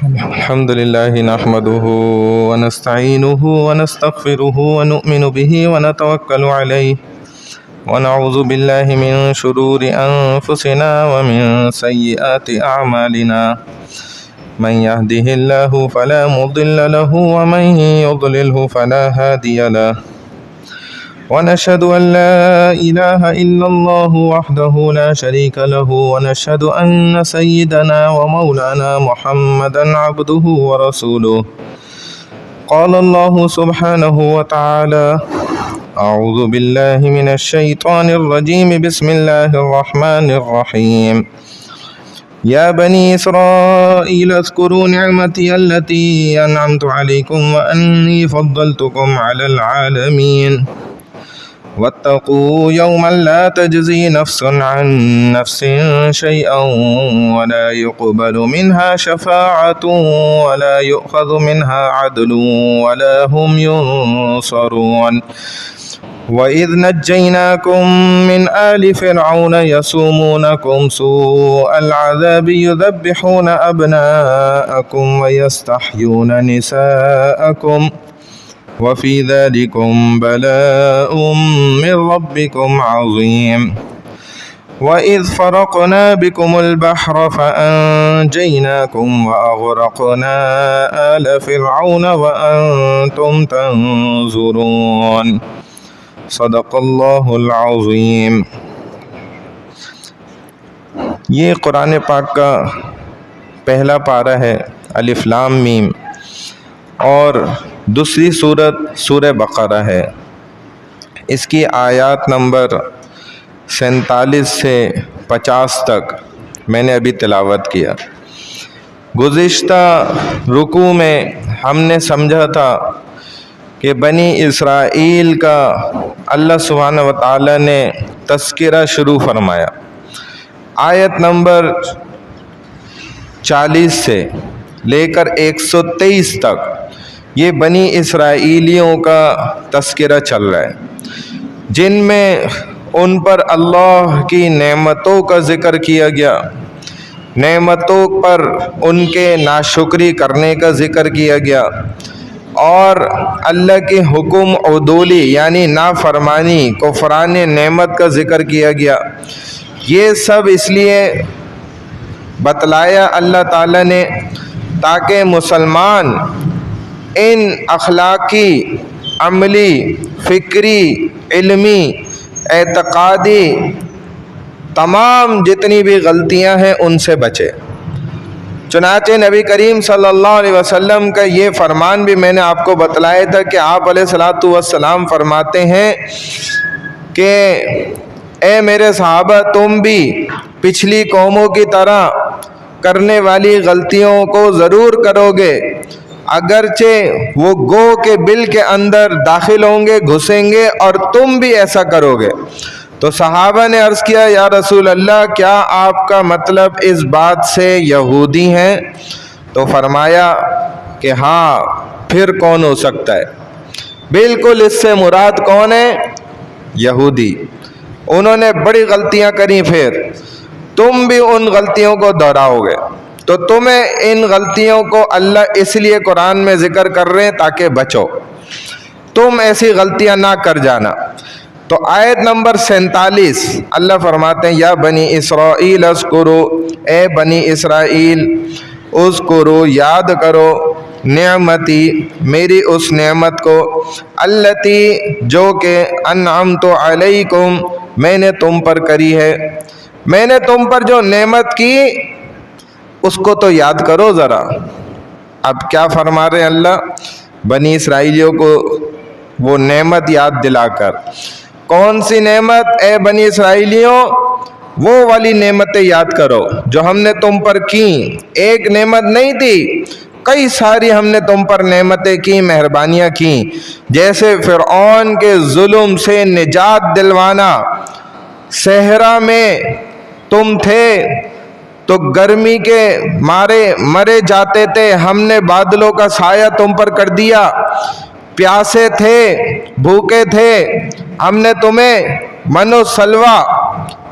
الحمد لله نحمده ونستعينه ونستغفره ونؤمن به ونتوكل عليه ونعوذ بالله من شرور أنفسنا ومن سيئات أعمالنا من يهده الله فلا مضل له ومن يضلله فلا هادي له ونشهد أن لا إله إلا الله وحده لا شريك له ونشهد أن سيدنا ومولانا محمدا عبده ورسوله قال الله سبحانه وتعالى أعوذ بالله من الشيطان الرجيم بسم الله الرحمن الرحيم يا بني إسرائيل اذكروا نعمتي التي أنعمت عليكم وأني فضلتكم على العالمين واتقوا يوما لا تجزي نفس عن نفس شيئا ولا يقبل منها شفاعة ولا يؤخذ منها عدل ولا هم ينصرون وإذ نجيناكم من آل فرعون يسومونكم سوء العذاب يذبحون أبناءكم ويستحيون نساءكم وفي ذلكم بلاء من ربكم عظيم وإذ فرقنا بكم البحر فأنجيناكم وأغرقنا آل فرعون وأنتم تنظرون صدق اللہ العظیم۔ یہ قرآن پاک کا پہلا پارہ ہے الف لام میم، اور دوسری سورت سورہ بقرہ ہے۔ اس کی آیات نمبر 47 سے 50 تک میں نے ابھی تلاوت کیا۔ گزشتہ رکوع میں ہم نے سمجھا تھا کہ بنی اسرائیل کا اللہ سبحانہ و تعالی نے تذکرہ شروع فرمایا۔ آیت نمبر 40 سے لے کر 123 تک یہ بنی اسرائیلیوں کا تذکرہ چل رہا ہے، جن میں ان پر اللہ کی نعمتوں کا ذکر کیا گیا، نعمتوں پر ان کے ناشکری کرنے کا ذکر کیا گیا، اور اللہ کے حکم عدولی یعنی نافرمانی کفران نعمت کا ذکر کیا گیا۔ یہ سب اس لیے بتلایا اللہ تعالیٰ نے تاکہ مسلمان ان اخلاقی، عملی، فکری، علمی، اعتقادی تمام جتنی بھی غلطیاں ہیں ان سے بچے۔ چنانچہ نبی کریم صلی اللہ علیہ وسلم کا یہ فرمان بھی میں نے آپ کو بتلایا تھا کہ آپ علیہ الصلوۃ والسلام فرماتے ہیں کہ اے میرے صحابہ، تم بھی پچھلی قوموں کی طرح کرنے والی غلطیوں کو ضرور کرو گے، اگرچہ وہ گو کے بل کے اندر داخل ہوں گے، گھسیں گے، اور تم بھی ایسا کرو گے۔ تو صحابہ نے عرض کیا یا رسول اللہ، کیا آپ کا مطلب اس بات سے یہودی ہیں؟ تو فرمایا کہ ہاں، پھر کون ہو سکتا ہے؟ بالکل اس سے مراد کون ہے؟ یہودی۔ انہوں نے بڑی غلطیاں کری، پھر تم بھی ان غلطیوں کو دہراؤ گے، تو تمہیں ان غلطیوں کو اللہ اس لیے قرآن میں ذکر کر رہے ہیں تاکہ بچو، تم ایسی غلطیاں نہ کر جانا۔ تو آیت نمبر 47 اللہ فرماتے ہیں یا بنی اسرائیل اذکروا، اے بنی اسرائیل اذکروا، یاد کرو، نعمتی، میری اس نعمت کو، التی، جو کہ انعمت علیکم، میں نے تم پر کری ہے۔ میں نے تم پر جو نعمت کی اس کو تو یاد کرو ذرا۔ اب کیا فرما رہے ہیں اللہ؟ بنی اسرائیلیوں کو وہ نعمت یاد دلا کر، کون سی نعمت؟ اے بنی اسرائیلیوں، وہ والی نعمتیں یاد کرو جو ہم نے تم پر کی۔ ایک نعمت نہیں تھی، کئی ساری ہم نے تم پر نعمتیں کی، مہربانیاں کی، جیسے فرعون کے ظلم سے نجات دلوانا۔ صحرا میں تم تھے تو گرمی کے مارے مرے جاتے تھے، ہم نے بادلوں کا سایہ تم پر کر دیا۔ پیاسے تھے، بھوکے تھے، ہم نے تمہیں من و سلوہ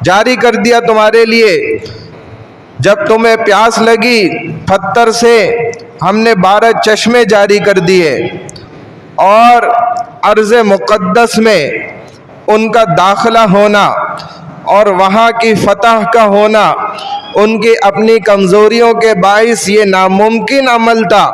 جاری کر دیا تمہارے لیے۔ جب تمہیں پیاس لگی، پتھر سے ہم نے 12 چشمے جاری کر دیے اور ارض مقدس میں ان کا داخلہ ہونا اور وہاں کی فتح کا ہونا ان کی اپنی کمزوریوں کے باعث یہ ناممکن عمل تھا،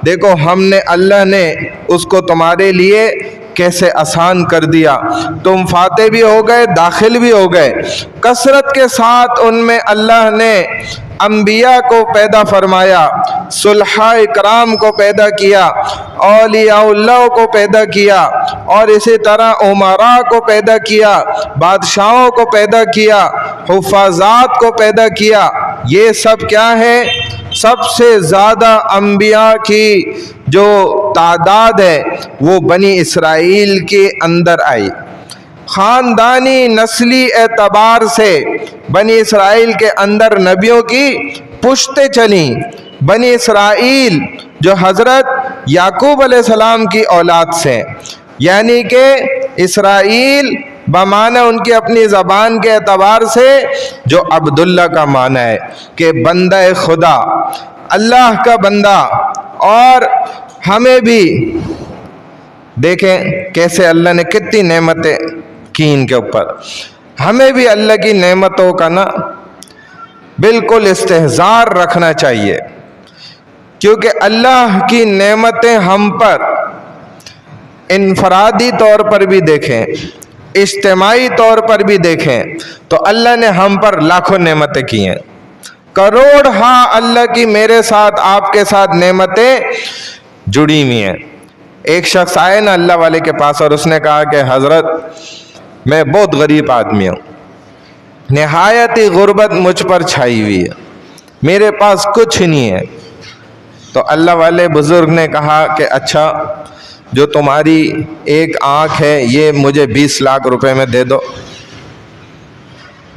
دیکھو ہم نے اللہ نے اس کو تمہارے لیے کیسے آسان کر دیا، تم فاتح بھی ہو گئے، داخل بھی ہو گئے۔ کثرت کے ساتھ ان میں اللہ نے انبیاء کو پیدا فرمایا، صلحاء اکرام کو پیدا کیا، اولیاء اللہ کو پیدا کیا، اور اسی طرح امراء کو پیدا کیا، بادشاہوں کو پیدا کیا، حفاظات کو پیدا کیا۔ یہ سب کیا ہے؟ سب سے زیادہ انبیاء کی جو تعداد ہے وہ بنی اسرائیل کے اندر آئی۔ خاندانی نسلی اعتبار سے بنی اسرائیل کے اندر نبیوں کی پشتیں چلیں۔ بنی اسرائیل جو حضرت یعقوب علیہ السلام کی اولاد سے، یعنی کہ اسرائیل بمعنی ان کی اپنی زبان کے اعتبار سے جو عبداللہ کا معنی ہے کہ بندہ خدا، اللہ کا بندہ۔ اور ہمیں بھی دیکھیں کیسے اللہ نے کتنی نعمتیں کی ان کے اوپر، ہمیں بھی اللہ کی نعمتوں کا نا بالکل استحضار رکھنا چاہیے، کیونکہ اللہ کی نعمتیں ہم پر انفرادی طور پر بھی دیکھیں، اجتماعی طور پر بھی دیکھیں تو اللہ نے ہم پر لاکھوں نعمتیں کی ہیں، کروڑ ہاں اللہ کی میرے ساتھ آپ کے ساتھ نعمتیں جڑی ہوئی ہیں۔ ایک شخص آئے نا اللہ والے کے پاس اور اس نے کہا کہ حضرت میں بہت غریب آدمی ہوں، نہایت ہی غربت مجھ پر چھائی ہوئی ہے، میرے پاس کچھ نہیں ہے۔ تو اللہ والے بزرگ نے کہا کہ اچھا جو تمہاری ایک آنکھ ہے یہ مجھے 20 لاکھ روپے میں دے دو،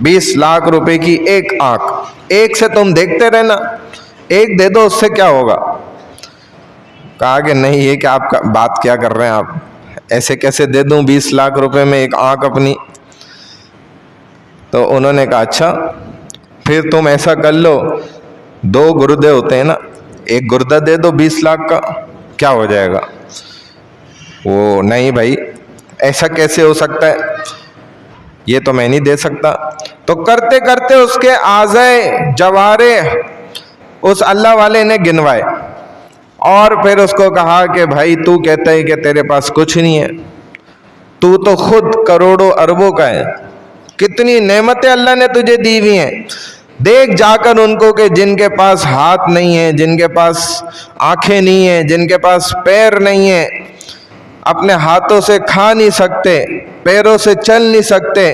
20 لاکھ روپے کی ایک آنکھ، ایک سے تم دیکھتے رہنا، ایک دے دو، اس سے کیا ہوگا؟ کہا کہ نہیں، یہ کہ آپ کا بات کیا کر رہے ہیں، آپ ایسے کیسے دے دوں 20 لاکھ روپے میں ایک آنکھ اپنی؟ تو انہوں نے کہا اچھا پھر تم ایسا کر لو، 2 گردے ہوتے ہیں نا، ایک گردہ دے دو 20 لاکھ کا، کیا ہو جائے گا؟ وہ نہیں بھائی ایسا کیسے ہو سکتا ہے، یہ تو میں نہیں دے سکتا۔ تو کرتے کرتے اس کے اعضائے جوارح اس اللہ والے نے گنوائے اور پھر اس کو کہا کہ بھائی تو کہتا ہے کہ تیرے پاس کچھ نہیں ہے، تو تو خود کروڑوں اربوں کا ہے، کتنی نعمتیں اللہ نے تجھے دی ہوئی ہیں، دیکھ جا کر ان کو کہ جن کے پاس ہاتھ نہیں ہیں، جن کے پاس آنکھیں نہیں ہیں، جن کے پاس پیر نہیں ہیں، اپنے ہاتھوں سے کھا نہیں سکتے، پیروں سے چل نہیں سکتے،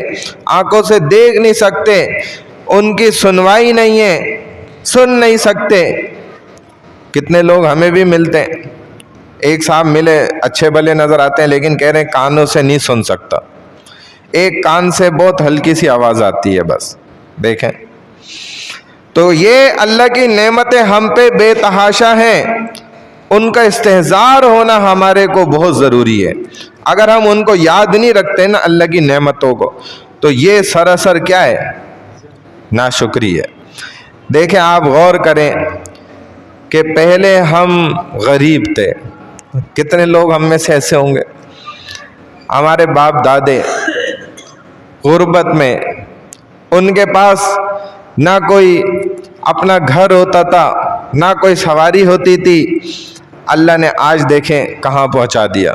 آنکھوں سے دیکھ نہیں سکتے، ان کی سنوائی نہیں ہے، سن نہیں سکتے۔ کتنے لوگ ہمیں بھی ملتے ہیں، ایک صاحب ملے اچھے بھلے نظر آتے ہیں لیکن کہہ رہے ہیں کانوں سے نہیں سن سکتا، ایک کان سے بہت ہلکی سی آواز آتی ہے بس، دیکھیں۔ تو یہ اللہ کی نعمتیں ہم پہ بے تحاشا ہیں، ان کا استحضار ہونا ہمارے کو بہت ضروری ہے۔ اگر ہم ان کو یاد نہیں رکھتے نا اللہ کی نعمتوں کو تو یہ سراسر کیا ہے؟ ناشکری ہے۔ دیکھیں آپ غور کریں کہ پہلے ہم غریب تھے، کتنے لوگ ہم میں سے ایسے ہوں گے، ہمارے باپ دادے غربت میں، ان کے پاس نہ کوئی اپنا گھر ہوتا تھا، نہ کوئی سواری ہوتی تھی، اللہ نے آج دیکھیں کہاں پہنچا دیا،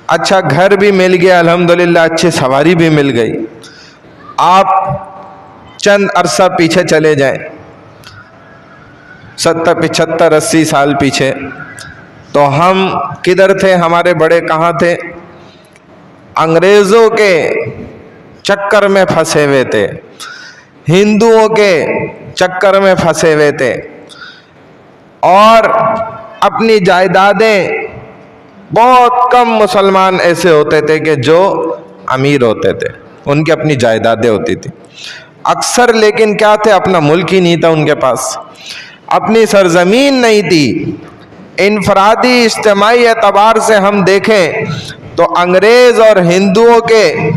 اچھا گھر بھی مل گیا الحمدللہ، اچھی سواری بھی مل گئی۔ آپ چند عرصہ پیچھے چلے جائیں، 70 75 80 سال پیچھے، تو ہم کدھر تھے؟ ہمارے بڑے کہاں تھے؟ انگریزوں کے چکر میں پھنسے ہوئے تھے، ہندوؤں کے چکر میں پھنسے ہوئے تھے، اور اپنی جائیدادیں، بہت کم مسلمان ایسے ہوتے تھے کہ جو امیر ہوتے تھے، ان کی اپنی جائیدادیں ہوتی تھی، اکثر لیکن کیا تھے؟ اپنا ملک ہی نہیں تھا ان کے پاس، اپنی سرزمین نہیں تھی۔ انفرادی اجتماعی اعتبار سے ہم دیکھیں تو انگریز اور ہندوؤں کے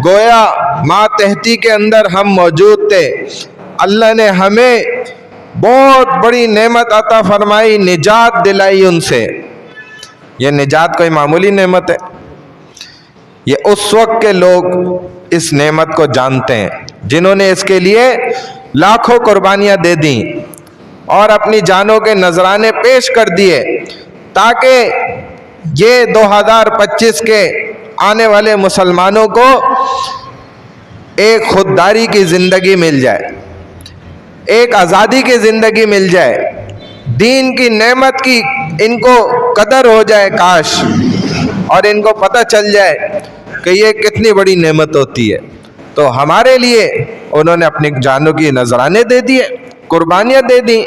گویا ماتحتی کے اندر ہم موجود تھے۔ اللہ نے ہمیں بہت بڑی نعمت عطا فرمائی، نجات دلائی ان سے۔ یہ نجات کوئی معمولی نعمت ہے؟ یہ اس وقت کے لوگ اس نعمت کو جانتے ہیں جنہوں نے اس کے لیے لاکھوں قربانیاں دے دیں اور اپنی جانوں کے نذرانے پیش کر دیے تاکہ یہ 2025 کے آنے والے مسلمانوں کو ایک خودداری کی زندگی مل جائے، ایک آزادی کی زندگی مل جائے، دین کی نعمت کی ان کو قدر ہو جائے کاش، اور ان کو پتہ چل جائے کہ یہ کتنی بڑی نعمت ہوتی ہے۔ تو ہمارے لیے انہوں نے اپنی جانوں کی نذرانے دے دیے، قربانیاں دے دیں،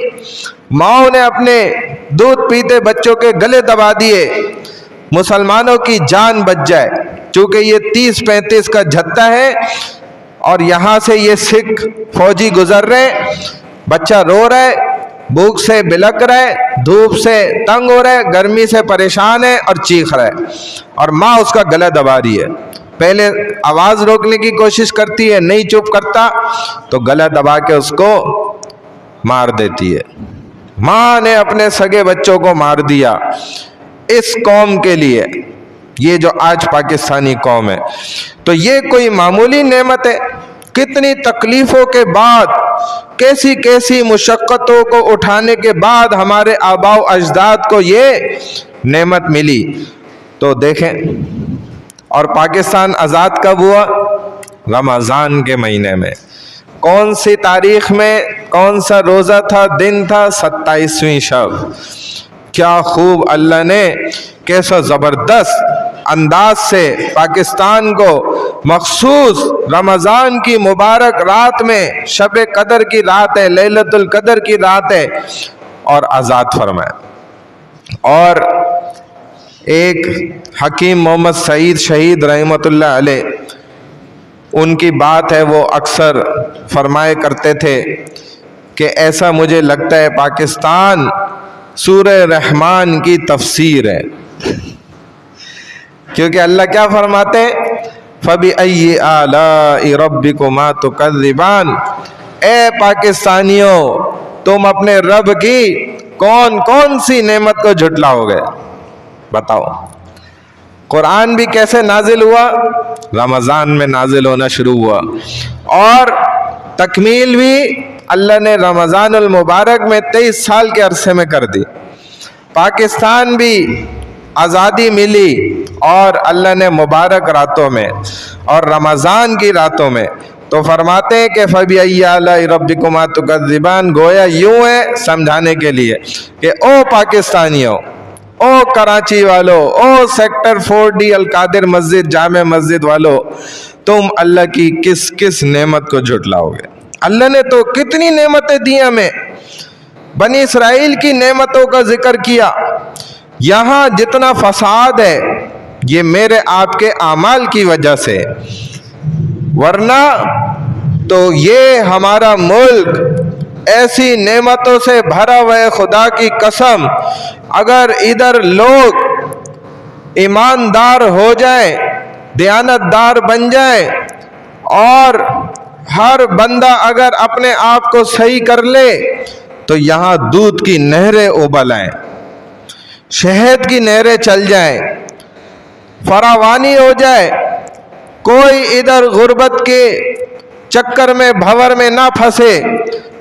ماؤں نے اپنے دودھ پیتے بچوں کے گلے دبا دیے، مسلمانوں کی جان بچ جائے۔ چونکہ یہ 30-35 کا جھتہ ہے اور یہاں سے یہ سکھ فوجی گزر رہے، بچہ رو رہا ہے، بھوک سے بلک رہا ہے، دھوپ سے تنگ ہو رہا ہے، گرمی سے پریشان ہے اور چیخ رہا ہے، اور ماں اس کا گلا دبا رہی ہے۔ پہلے آواز روکنے کی کوشش کرتی ہے، نہیں چپ کرتا تو گلا دبا کے اس کو مار دیتی ہے۔ ماں نے اپنے سگے بچوں کو مار دیا اس قوم کے لیے، یہ جو آج پاکستانی قوم ہے۔ تو یہ کوئی معمولی نعمت ہے؟ کتنی تکلیفوں کے بعد، کیسی کیسی مشقتوں کو اٹھانے کے بعد ہمارے آباء و اجداد کو یہ نعمت ملی۔ تو دیکھیں، اور پاکستان آزاد کب ہوا؟ رمضان کے مہینے میں۔ کون سی تاریخ میں، کون سا روزہ تھا، دن تھا؟ 27ویں شب۔ کیا خوب اللہ نے کیسا زبردست انداز سے پاکستان کو مخصوص رمضان کی مبارک رات میں، شب قدر کی رات ہے، لیلۃ القدر کی رات ہے، اور آزاد فرمایا۔ اور ایک حکیم محمد سعید شہید رحمۃ اللہ علیہ، ان کی بات ہے، وہ اکثر فرمائے کرتے تھے کہ ایسا مجھے لگتا ہے پاکستان سورہ رحمان کی تفسیر ہے، کیونکہ اللہ کیا فرماتے ہیں؟ فَبِأَيِّ آلَاءِ رَبِّكُمَا تُكَذِّبَانِ، اے پاکستانیوں تم اپنے رب کی کون کون سی نعمت کو جھٹلاؤ گے؟ بتاؤ۔ قرآن بھی کیسے نازل ہوا؟ رمضان میں نازل ہونا شروع ہوا، اور تکمیل بھی اللہ نے رمضان المبارک میں 23 سال کے عرصے میں کر دی۔ پاکستان بھی آزادی ملی اور اللہ نے مبارک راتوں میں اور رمضان کی راتوں میں۔ تو فرماتے ہیں کہ فَبِأَيِّ آلَاءِ رَبِّكُمَا تُكَذِّبَانِ، گویا یوں ہے سمجھانے کے لیے کہ او پاکستانیوں، او کراچی والو، او سیکٹر 4D القادر مسجد جامع مسجد والو، تم اللہ کی کس کس نعمت کو جھٹلاؤ گے؟ اللہ نے تو کتنی نعمتیں دی ہمیں، بنی اسرائیل کی نعمتوں کا ذکر کیا۔ یہاں جتنا فساد ہے یہ میرے آپ کے اعمال کی وجہ سے، ورنہ تو یہ ہمارا ملک ایسی نعمتوں سے بھرا ہوا ہے، خدا کی قسم اگر ادھر لوگ ایماندار ہو جائیں، دیانتدار بن جائیں، اور ہر بندہ اگر اپنے آپ کو صحیح کر لے تو یہاں دودھ کی نہریں ابل آئیں، شہد کی نہریں چل جائیں، فراوانی ہو جائے، کوئی ادھر غربت کے چکر میں بھور میں نہ پھنسے،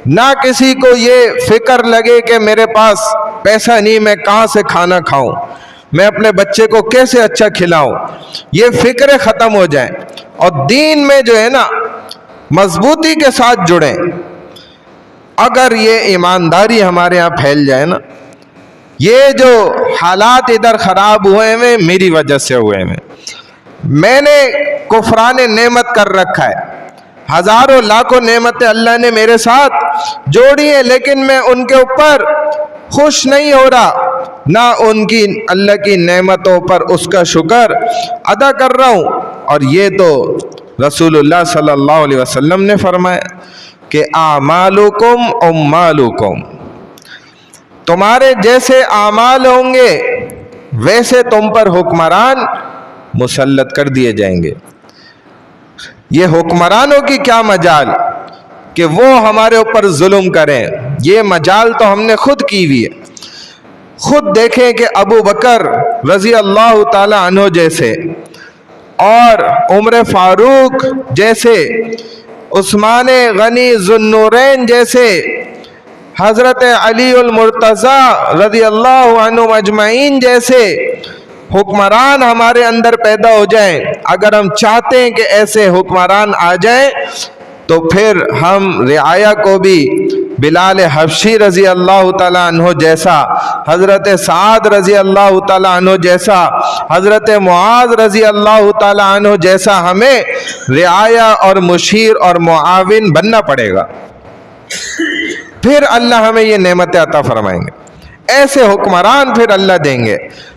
نہ کسی کو یہ فکر لگے کہ میرے پاس پیسہ نہیں، میں کہاں سے کھانا کھاؤں، میں اپنے بچے کو کیسے اچھا کھلاؤں، یہ فکریں ختم ہو جائیں، اور دین میں جو ہے نا مضبوطی کے ساتھ جڑیں۔ اگر یہ ایمانداری ہمارے ہاں پھیل جائے نا، یہ جو حالات ادھر خراب ہوئے ہیں میری وجہ سے ہوئے ہیں، میں نے کفران نعمت کر رکھا ہے، ہزاروں لاکھوں نعمتیں اللہ نے میرے ساتھ جوڑی ہیں، لیکن میں ان کے اوپر خوش نہیں ہو رہا، نہ ان کی اللہ کی نعمتوں پر اس کا شکر ادا کر رہا ہوں۔ اور یہ تو رسول اللہ صلی اللہ علیہ وسلم نے فرمایا کہ اعمالکم اموالکم، تمہارے جیسے اعمال ہوں گے ویسے تم پر حکمران مسلط کر دیے جائیں گے۔ یہ حکمرانوں کی کیا مجال، کہ وہ ہمارے اوپر ظلم کریں، یہ مجال تو ہم نے خود کی ہوئی ہے۔ خود دیکھیں کہ ابو بکر رضی اللہ تعالی عنہ جیسے اور عمر فاروق جیسے، عثمان غنی ذو النورین جیسے، حضرت علی المرتضی رضی اللہ عنہ اجمعین جیسے حکمران ہمارے اندر پیدا ہو جائیں۔ اگر ہم چاہتے ہیں کہ ایسے حکمران آ جائیں تو پھر ہم رعایا کو بھی بلال حبشی رضی اللہ تعالیٰ عنہ جیسا، حضرت سعد رضی اللہ تعالیٰ عنہ جیسا، حضرت معاذ رضی اللہ تعالیٰ عنہ جیسا ہمیں رعایا اور مشیر اور معاون بننا پڑے گا، پھر اللہ ہمیں یہ نعمتیں عطا فرمائیں گے، ایسے حکمران پھر اللہ دیں گے۔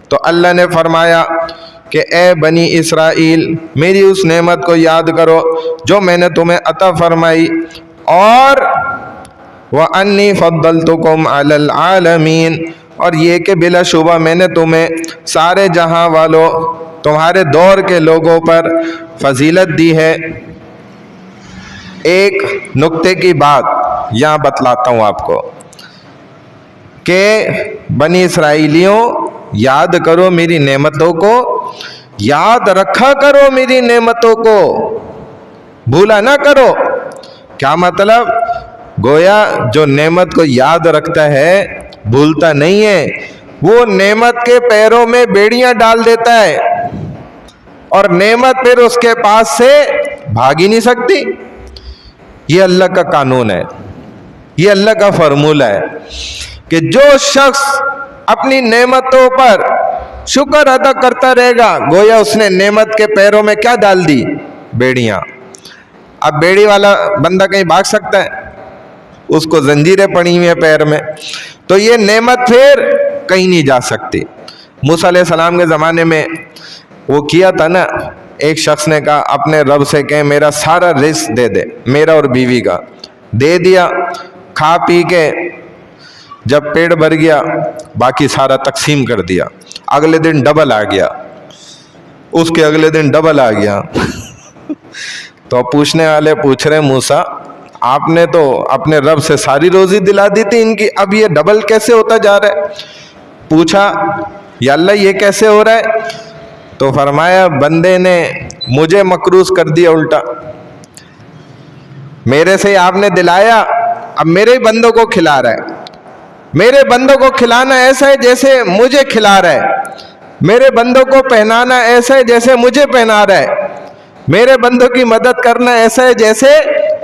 تو اللہ نے فرمایا کہ اے بنی اسرائیل، میری اس نعمت کو یاد کرو جو میں نے تمہیں عطا فرمائی، اور وَأَنِّي فَضَّلْتُكُمْ عَلَى الْعَالَمِينَ، اور یہ کہ بلا شبہ میں نے تمہیں سارے جہاں والوں، تمہارے دور کے لوگوں پر فضیلت دی ہے۔ ایک نکتے کی بات یہاں بتلاتا ہوں آپ کو کہ بنی اسرائیلیوں، یاد کرو میری نعمتوں کو، یاد رکھا کرو میری نعمتوں کو، بھولا نہ کرو۔ کیا مطلب؟ گویا جو نعمت کو یاد رکھتا ہے بھولتا نہیں ہے، وہ نعمت کے پیروں میں بیڑیاں ڈال دیتا ہے اور نعمت پھر اس کے پاس سے بھاگ ہی نہیں سکتی۔ یہ اللہ کا قانون ہے، یہ اللہ کا فارمولہ ہے کہ جو شخص اپنی نعمتوں پر شکر ادا کرتا رہے گا، گویا اس نے نعمت کے پیروں میں کیا ڈال دی؟ بیڑیاں۔ اب بیڑی والا بندہ کہیں بھاگ سکتا ہے؟ اس کو زنجیریں پڑی ہوئی ہیں پیر میں، تو یہ نعمت پھر کہیں نہیں جا سکتی۔ موسیٰ علیہ السلام کے زمانے میں وہ کیا تھا نا، ایک شخص نے کہا اپنے رب سے کہ میرا سارا رزق دے دے، میرا اور بیوی کا، دے دیا۔ کھا پی کے جب پیٹ بھر گیا باقی سارا تقسیم کر دیا، اگلے دن ڈبل آ گیا، اس کے اگلے دن ڈبل آ گیا۔ تو پوچھنے والے پوچھ رہے موسیٰ آپ نے تو اپنے رب سے ساری روزی دلا دی تھی ان کی، اب یہ ڈبل کیسے ہوتا جا رہا ہے؟ پوچھا یا اللہ یہ کیسے ہو رہا ہے؟ تو فرمایا بندے نے مجھے مقروض کر دیا الٹا، میرے سے آپ نے دلایا، اب میرے ہی بندوں کو کھلا رہا ہے۔ میرے بندوں کو کھلانا ایسا ہے جیسے مجھے کھلا رہا ہے، میرے بندوں کو پہنانا ایسا ہے جیسے مجھے پہنا رہا ہے، میرے بندوں کی مدد کرنا ایسا ہے جیسے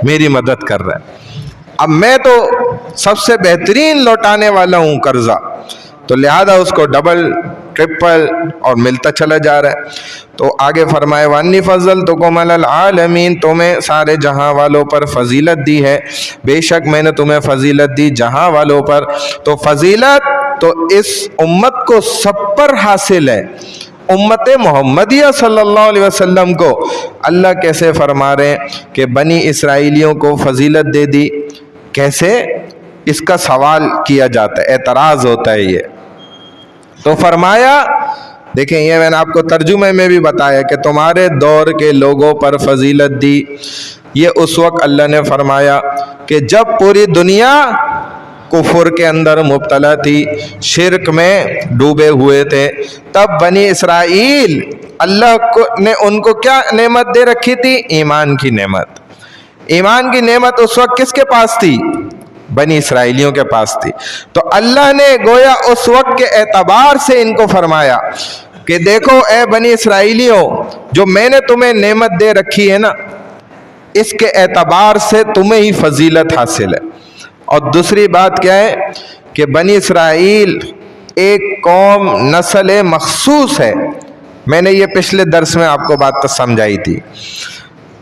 میری مدد کر رہا ہے۔ اب میں تو سب سے بہترین لوٹانے والا ہوں قرضہ، تو لہذا اس کو ڈبل ٹرپل اور ملتا چلا جا رہا ہے۔ تو آگے فرمائے وَأَنِّي فَضَّلْتُكُمْ عَلَى الْعَالَمِينَ، تمہیں سارے جہاں والوں پر فضیلت دی ہے، بے شک میں نے تمہیں فضیلت دی جہاں والوں پر۔ تو فضیلت تو اس امت کو سب پر حاصل ہے، امت محمدیہ صلی اللہ علیہ وسلم کو اللہ کیسے فرما رہے ہیں کہ بنی اسرائیلیوں کو فضیلت دے دی؟ کیسے؟ اس کا سوال کیا جاتا ہے، اعتراض ہوتا ہے۔ یہ تو فرمایا، دیکھیں یہ میں نے آپ کو ترجمے میں بھی بتایا کہ تمہارے دور کے لوگوں پر فضیلت دی۔ یہ اس وقت اللہ نے فرمایا کہ جب پوری دنیا کفر کے اندر مبتلا تھی، شرک میں ڈوبے ہوئے تھے، تب بنی اسرائیل اللہ نے ان کو کیا نعمت دے رکھی تھی؟ ایمان کی نعمت۔ ایمان کی نعمت اس وقت کس کے پاس تھی؟ بنی اسرائیلیوں کے پاس تھی۔ تو اللہ نے گویا اس وقت کے اعتبار سے ان کو فرمایا کہ دیکھو اے بنی اسرائیلیوں، جو میں نے تمہیں نعمت دے رکھی ہے نا، اس کے اعتبار سے تمہیں ہی فضیلت حاصل ہے۔ اور دوسری بات کیا ہے کہ بنی اسرائیل ایک قوم، نسل مخصوص ہے۔ میں نے یہ پچھلے درس میں آپ کو بات سمجھائی تھی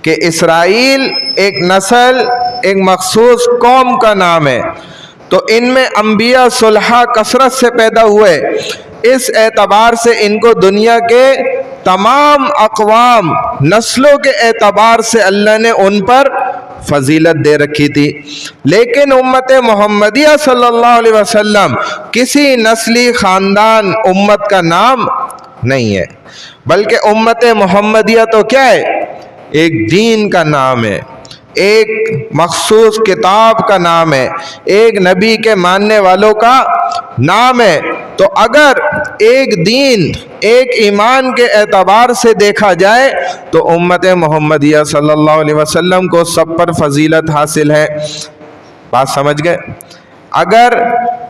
کہ اسرائیل ایک نسل، ایک مخصوص قوم کا نام ہے۔ تو ان میں انبیاء صلحاء کثرت سے پیدا ہوئے، اس اعتبار سے ان کو دنیا کے تمام اقوام، نسلوں کے اعتبار سے اللہ نے ان پر فضیلت دے رکھی تھی۔ لیکن امت محمدیہ صلی اللہ علیہ وسلم کسی نسلی خاندان امت کا نام نہیں ہے، بلکہ امت محمدیہ تو کیا ہے؟ ایک دین کا نام ہے، ایک مخصوص کتاب کا نام ہے، ایک نبی کے ماننے والوں کا نام ہے۔ تو اگر ایک دین، ایک ایمان کے اعتبار سے دیکھا جائے تو امت محمدیہ صلی اللہ علیہ وسلم کو سب پر فضیلت حاصل ہے۔ بات سمجھ گئے؟ اگر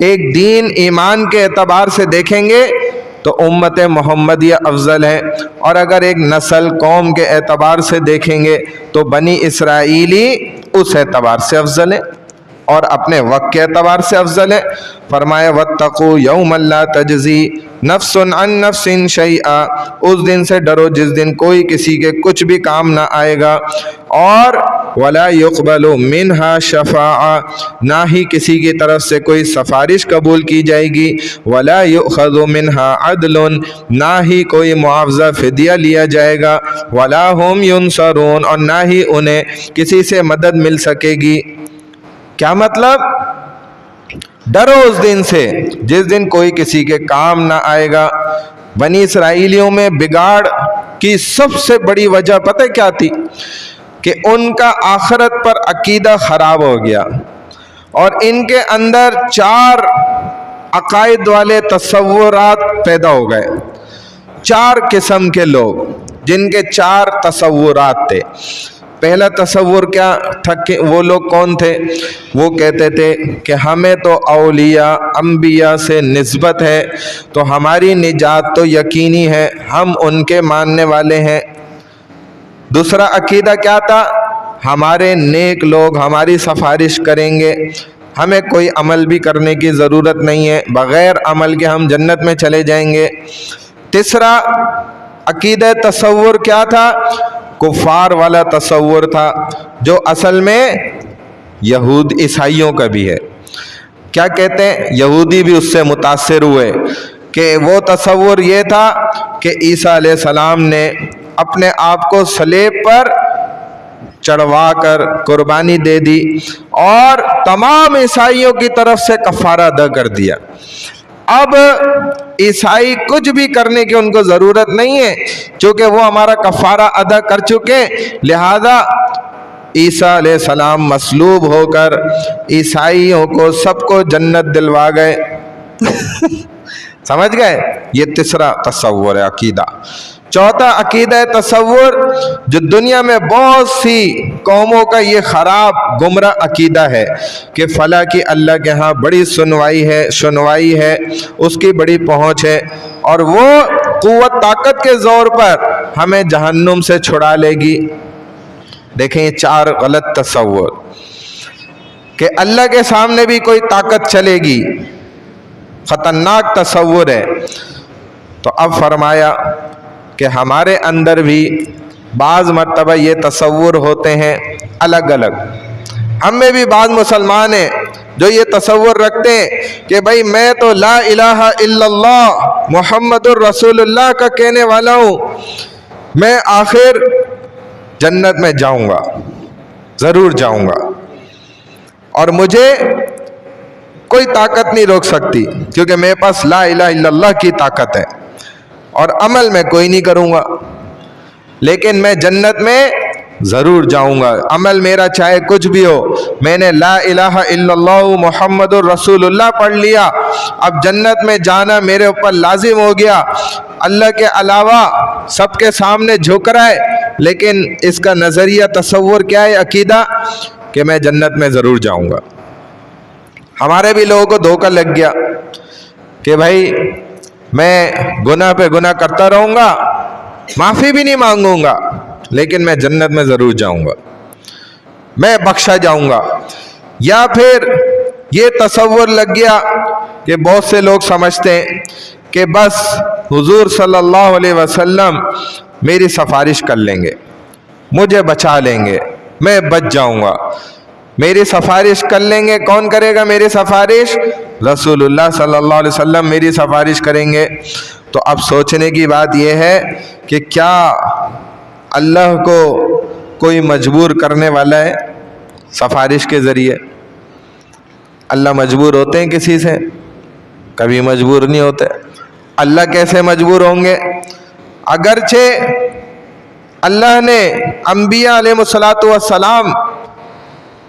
ایک دین ایمان کے اعتبار سے دیکھیں گے تو امت محمدیہ افضل ہے، اور اگر ایک نسل قوم کے اعتبار سے دیکھیں گے تو بنی اسرائیلی اس اعتبار سے افضل ہے اور اپنے وقت کے اعتبار سے افضل ہے۔ فرمایا واتقوا یوما لا تجزی نفس عن نفس شیئا، اس دن سے ڈرو جس دن کوئی کسی کے کچھ بھی کام نہ آئے گا، اور ولا یقبل منہا شفاعہ، نہ ہی کسی کی طرف سے کوئی سفارش قبول کی جائے گی، ولا یؤخذ منہا عدل، نہ ہی کوئی معاوضہ فدیہ لیا جائے گا، ولا هم ینصرون، اور نہ ہی انہیں کسی سے مدد مل سکے گی۔ کیا مطلب؟ ڈرو اس دن سے جس دن کوئی کسی کے کام نہ آئے گا۔ بنی اسرائیلیوں میں بگاڑ کی سب سے بڑی وجہ پتہ کیا تھی؟ کہ ان کا آخرت پر عقیدہ خراب ہو گیا، اور ان کے اندر 4 عقائد والے تصورات پیدا ہو گئے۔ 4 قسم کے لوگ جن کے 4 تصورات تھے۔ پہلا تصور کیا تھا کہ وہ لوگ کون تھے؟ وہ کہتے تھے کہ ہمیں تو اولیاء انبیاء سے نسبت ہے، تو ہماری نجات تو یقینی ہے، ہم ان کے ماننے والے ہیں۔ دوسرا عقیدہ کیا تھا؟ ہمارے نیک لوگ ہماری سفارش کریں گے، ہمیں کوئی عمل بھی کرنے کی ضرورت نہیں ہے، بغیر عمل کے ہم جنت میں چلے جائیں گے۔ تیسرا عقیدہ تصور کیا تھا؟ کفار والا تصور تھا، جو اصل میں یہود عیسائیوں کا بھی ہے۔ کیا کہتے ہیں؟ یہودی بھی اس سے متاثر ہوئے، کہ وہ تصور یہ تھا کہ عیسیٰ علیہ السلام نے اپنے آپ کو صلیب پر چڑھوا کر قربانی دے دی اور تمام عیسائیوں کی طرف سے کفارہ ادا کر دیا۔ اب عیسائی کچھ بھی کرنے کی ان کو ضرورت نہیں ہے، چونکہ وہ ہمارا کفارہ ادا کر چکے، لہذا عیسیٰ علیہ السلام مصلوب ہو کر عیسائیوں کو سب کو جنت دلوا گئے۔ سمجھ گئے؟ یہ تیسرا تصور ہے عقیدہ۔ چوتھا عقیدہ تصور جو دنیا میں بہت سی قوموں کا یہ خراب گمراہ عقیدہ ہے کہ فلاں کی اللہ کے ہاں بڑی سنوائی ہے، اس کی بڑی پہنچ ہے، اور وہ قوت طاقت کے زور پر ہمیں جہنم سے چھڑا لے گی۔ دیکھیں یہ 4 غلط تصور، کہ اللہ کے سامنے بھی کوئی طاقت چلے گی، خطرناک تصور ہے۔ تو اب فرمایا کہ ہمارے اندر بھی بعض مرتبہ یہ تصور ہوتے ہیں الگ الگ۔ ہم میں بھی بعض مسلمان ہیں جو یہ تصور رکھتے ہیں کہ بھائی میں تو لا الہ الا اللہ محمد الرسول اللہ کا کہنے والا ہوں، میں آخر جنت میں جاؤں گا، ضرور جاؤں گا، اور مجھے کوئی طاقت نہیں روک سکتی، کیونکہ میرے پاس لا الہ الا اللہ کی طاقت ہے، اور عمل میں کوئی نہیں کروں گا، لیکن میں جنت میں ضرور جاؤں گا، عمل میرا چاہے کچھ بھی ہو، میں نے لا الہ الا اللہ محمد الرسول اللہ پڑھ لیا، اب جنت میں جانا میرے اوپر لازم ہو گیا۔ اللہ کے علاوہ سب کے سامنے جھک رہا ہے، لیکن اس کا نظریہ تصور کیا ہے؟ عقیدہ کہ میں جنت میں ضرور جاؤں گا۔ ہمارے بھی لوگوں کو دھوکہ لگ گیا کہ بھائی میں گناہ پہ گناہ کرتا رہوں گا، معافی بھی نہیں مانگوں گا، لیکن میں جنت میں ضرور جاؤں گا، میں بخشا جاؤں گا۔ یا پھر یہ تصور لگ گیا کہ بہت سے لوگ سمجھتے ہیں کہ بس حضور صلی اللہ علیہ وسلم میری سفارش کر لیں گے، مجھے بچا لیں گے، میں بچ جاؤں گا، میری سفارش کر لیں گے۔ کون کرے گا میری سفارش؟ رسول اللہ صلی اللہ علیہ وسلم میری سفارش کریں گے۔ تو اب سوچنے کی بات یہ ہے کہ کیا اللہ کو کوئی مجبور کرنے والا ہے سفارش کے ذریعے؟ اللہ مجبور ہوتے ہیں کسی سے؟ کبھی مجبور نہیں ہوتے۔ اللہ کیسے مجبور ہوں گے؟ اگرچہ اللہ نے انبیاء علیہ الصلوۃ والسلام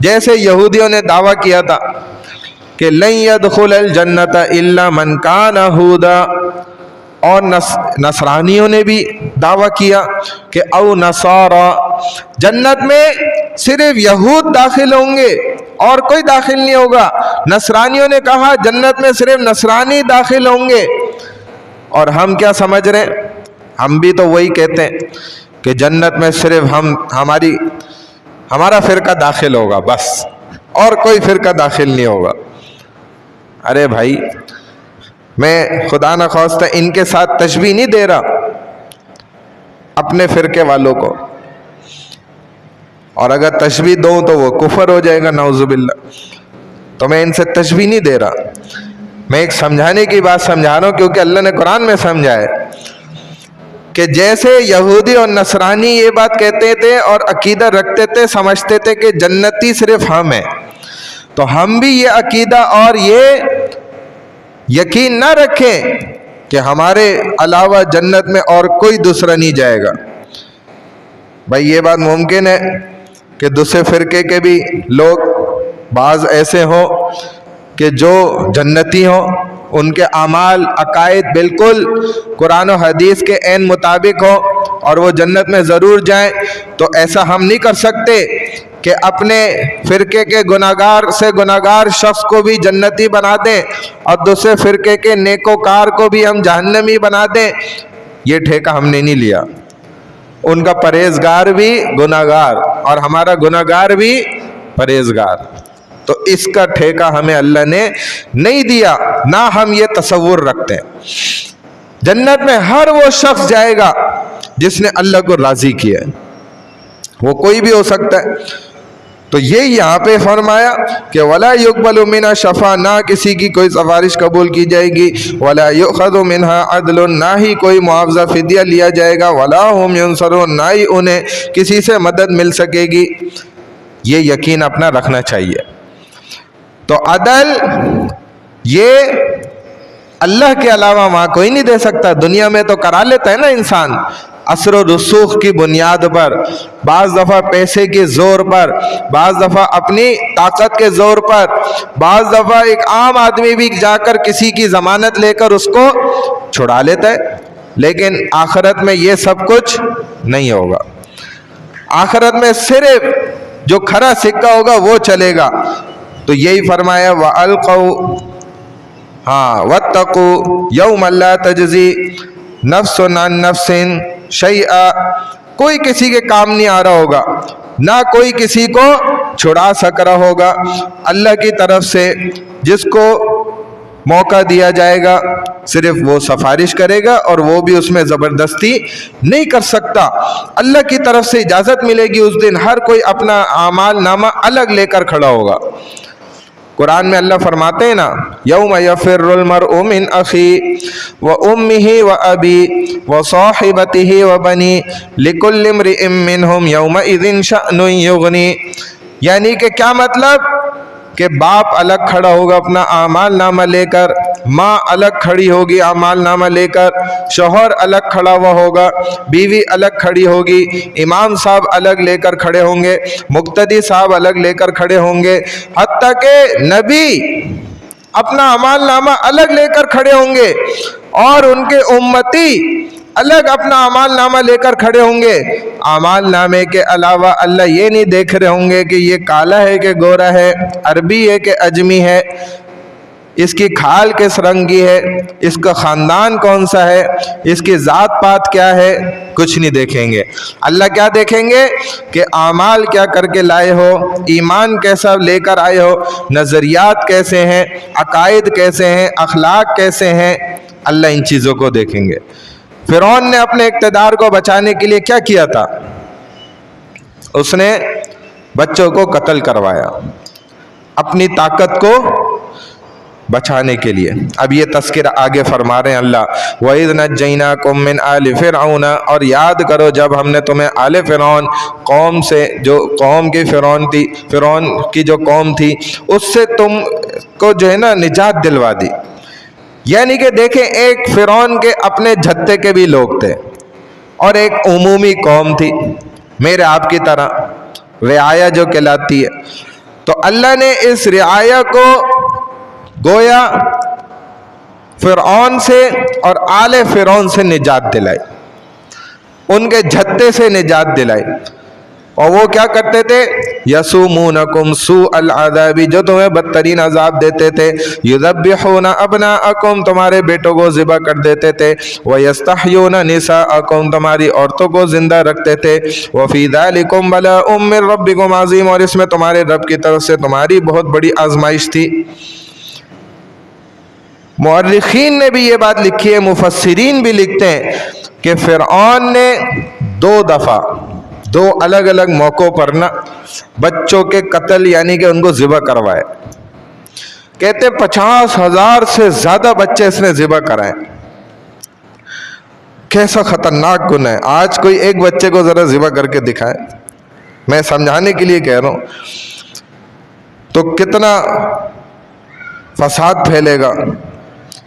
جیسے یہودیوں نے دعویٰ کیا تھا کہ لن يدخل الجنت الا من کان ہودا، اور نصرانیوں نے بھی دعویٰ کیا کہ او نصارا، جنت میں صرف یہود داخل ہوں گے اور کوئی داخل نہیں ہوگا۔ نصرانیوں نے کہا جنت میں صرف نصرانی داخل ہوں گے، اور ہم کیا سمجھ رہے ہیں؟ ہم بھی تو وہی کہتے ہیں کہ جنت میں صرف ہمارا فرقہ داخل ہوگا بس، اور کوئی فرقہ داخل نہیں ہوگا۔ ارے بھائی، میں خدا نخواستہ ان کے ساتھ تشبیہ نہیں دے رہا اپنے فرقے والوں کو، اور اگر تشبیہ دوں تو وہ کفر ہو جائے گا نعوذ باللہ، تو میں ان سے تشبیہ نہیں دے رہا، میں ایک سمجھانے کی بات سمجھا رہا ہوں، کیونکہ اللہ نے قرآن میں سمجھایا کہ جیسے یہودی اور نصرانی یہ بات کہتے تھے اور عقیدہ رکھتے تھے، سمجھتے تھے کہ جنتی صرف ہم ہیں، تو ہم بھی یہ عقیدہ اور یہ یقین نہ رکھیں کہ ہمارے علاوہ جنت میں اور کوئی دوسرا نہیں جائے گا۔ بھائی یہ بات ممکن ہے کہ دوسرے فرقے کے بھی لوگ بعض ایسے ہوں کہ جو جنتی ہوں، ان کے اعمال عقائد بالکل قرآن و حدیث کے عین مطابق ہوں اور وہ جنت میں ضرور جائیں، تو ایسا ہم نہیں کر سکتے کہ اپنے فرقے کے گناہگار سے گناہگار شخص کو بھی جنتی بنا دیں اور دوسرے فرقے کے نیکوکار کو بھی ہم جہنمی بنا دیں۔ یہ ٹھیکہ ہم نے نہیں لیا، ان کا پرہیزگار بھی گناہگار اور ہمارا گناہگار بھی پرہیزگار، تو اس کا ٹھیکہ ہمیں اللہ نے نہیں دیا، نہ ہم یہ تصور رکھتے ہیں۔ جنت میں ہر وہ شخص جائے گا جس نے اللہ کو راضی کیا ہے، وہ کوئی بھی ہو سکتا ہے۔ تو یہ یہاں پہ فرمایا کہ وَلَا يُقْبَلُ مِنْهَا شَفَاعَةٌ، نہ کسی کی کوئی سفارش قبول کی جائے گی، وَلَا يُؤْخَذُ مِنْهَا عَدْلٌ، نہ ہی کوئی معاوضہ فدیہ لیا جائے گا، وَلَا هُمْ يُنصَرُونَ، نہ ہی انہیں کسی سے مدد مل سکے گی۔ یہ یقین اپنا رکھنا چاہیے۔ تو عدل یہ اللہ کے علاوہ وہاں کوئی نہیں دے سکتا۔ دنیا میں تو کرا لیتا ہے نا انسان، اثر و رسوخ کی بنیاد پر، بعض دفعہ پیسے کے زور پر، بعض دفعہ اپنی طاقت کے زور پر، بعض دفعہ ایک عام آدمی بھی جا کر کسی کی ضمانت لے کر اس کو چھڑا لیتا ہے، لیکن آخرت میں یہ سب کچھ نہیں ہوگا۔ آخرت میں صرف جو کھرا سکہ ہوگا وہ چلے گا۔ تو یہی فرمایا وَأَلْقَوْا، وَاتَّقُوا يَوْمَ لَا تَجْزِي نَفْسٌ عَن نَفْسٍ شَيْئًا، کوئی کسی کے کام نہیں آ رہا ہوگا، نہ کوئی کسی کو چھڑا سک رہا ہوگا۔ اللہ کی طرف سے جس کو موقع دیا جائے گا صرف وہ سفارش کرے گا، اور وہ بھی اس میں زبردستی نہیں کر سکتا۔ اللہ کی طرف سے اجازت ملے گی، اس دن ہر کوئی اپنا اعمال نامہ الگ لے کر کھڑا ہوگا۔ قرآن میں اللہ فرماتے ہیں نا، یوم یفر المرء من اخیہ وامہ وابیہ وصاحبتہ وبنیہ لکل امرئ منہم یومئذ شأن یغنیہ، یعنی کہ کیا مطلب کہ باپ الگ کھڑا ہوگا اپنا اعمال نامہ لے کر، ماں الگ کھڑی ہوگی اعمال نامہ لے کر، شوہر الگ کھڑا ہوا ہوگا، بیوی الگ کھڑی ہوگی، امام صاحب الگ لے کر کھڑے ہوں گے، مقتدی صاحب الگ لے کر کھڑے ہوں گے، حتیٰ کہ نبی اپنا اعمال نامہ الگ لے کر کھڑے ہوں گے، اور ان کے امتی الگ اپنا اعمال نامہ لے کر کھڑے ہوں گے۔ اعمال نامے کے علاوہ اللہ یہ نہیں دیکھ رہے ہوں گے کہ یہ کالا ہے کہ گورا ہے، عربی ہے کہ اجمی ہے، اس کی کھال کس رنگ کی ہے، اس کا خاندان کون سا ہے، اس کی ذات پات کیا ہے، کچھ نہیں دیکھیں گے۔ اللہ کیا دیکھیں گے کہ اعمال کیا کر کے لائے ہو، ایمان کیسا لے کر آئے ہو، نظریات کیسے ہیں، عقائد کیسے ہیں، اخلاق کیسے ہیں، اللہ ان چیزوں کو دیکھیں گے۔ فرعون نے اپنے اقتدار کو بچانے کے لیے کیا کیا تھا؟ اس نے بچوں کو قتل کروایا اپنی طاقت کو بچانے کے لیے۔ اب یہ تذکرہ آگے فرما رہے ہیں اللہ، وَإِذْ نَجَّيْنَاكُمْ مِنْ آلِ فِرْعَوْنَ، اور یاد کرو جب ہم نے تمہیں آل فرعون، قوم سے جو قوم کی فرعون کی جو قوم تھی اس سے تم کو جو ہے نا نجات دلوا دی۔ یعنی کہ دیکھیں ایک فرعون کے اپنے جھتے کے بھی لوگ تھے، اور ایک عمومی قوم تھی میرے آپ کی طرح، رعایا جو کہلاتی ہے۔ تو اللہ نے اس رعایا کو گویا فرعون سے اور آل فرعون سے نجات دلائی، ان کے جھتے سے نجات دلائی۔ اور وہ کیا کرتے تھے؟ یسومونکم سوء العذاب، جو تمہیں بدترین عذاب دیتے تھے، یذبحون ابناءکم، تمہارے بیٹوں کو ذبح کر دیتے تھے، ویستحیون نساءکم، تمہاری عورتوں کو زندہ رکھتے تھے، وفی ذلکم بلاء من ربکم عظیم، اور اس میں تمہارے رب کی طرف سے تمہاری بہت بڑی آزمائش تھی۔ مورخین نے بھی یہ بات لکھی ہے، مفسرین بھی لکھتے ہیں کہ فرعون نے دو الگ الگ موقعوں پر نا بچوں کے قتل یعنی کہ ان کو ذبح کروائے۔ کہتے 50,000 سے زیادہ بچے اس نے ذبح کرائے۔ کیسا خطرناک گناہ ہے! آج کوئی ایک بچے کو ذرا ذبح کر کے دکھائے، میں سمجھانے کے لیے کہہ رہا ہوں، تو کتنا فساد پھیلے گا،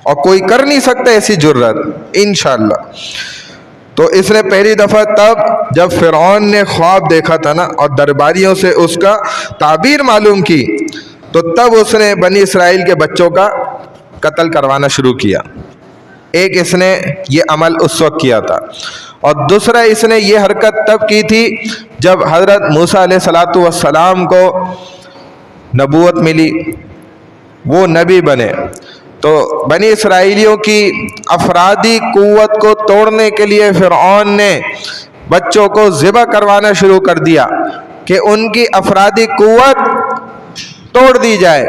اور کوئی کر نہیں سکتا ایسی جرات انشاءاللہ۔ تو اس نے پہلی دفعہ تب جب فرعون نے خواب دیکھا تھا نا اور درباریوں سے اس کا تعبیر معلوم کی، تو تب اس نے بنی اسرائیل کے بچوں کا قتل کروانا شروع کیا۔ ایک اس نے یہ عمل اس وقت کیا تھا، اور دوسرا اس نے یہ حرکت تب کی تھی جب حضرت موسیٰ علیہ السلام کو نبوت ملی، وہ نبی بنے، تو بنی اسرائیلیوں کی افرادی قوت کو توڑنے کے لیے فرعون نے بچوں کو ذبح کروانا شروع کر دیا کہ ان کی افرادی قوت توڑ دی جائے۔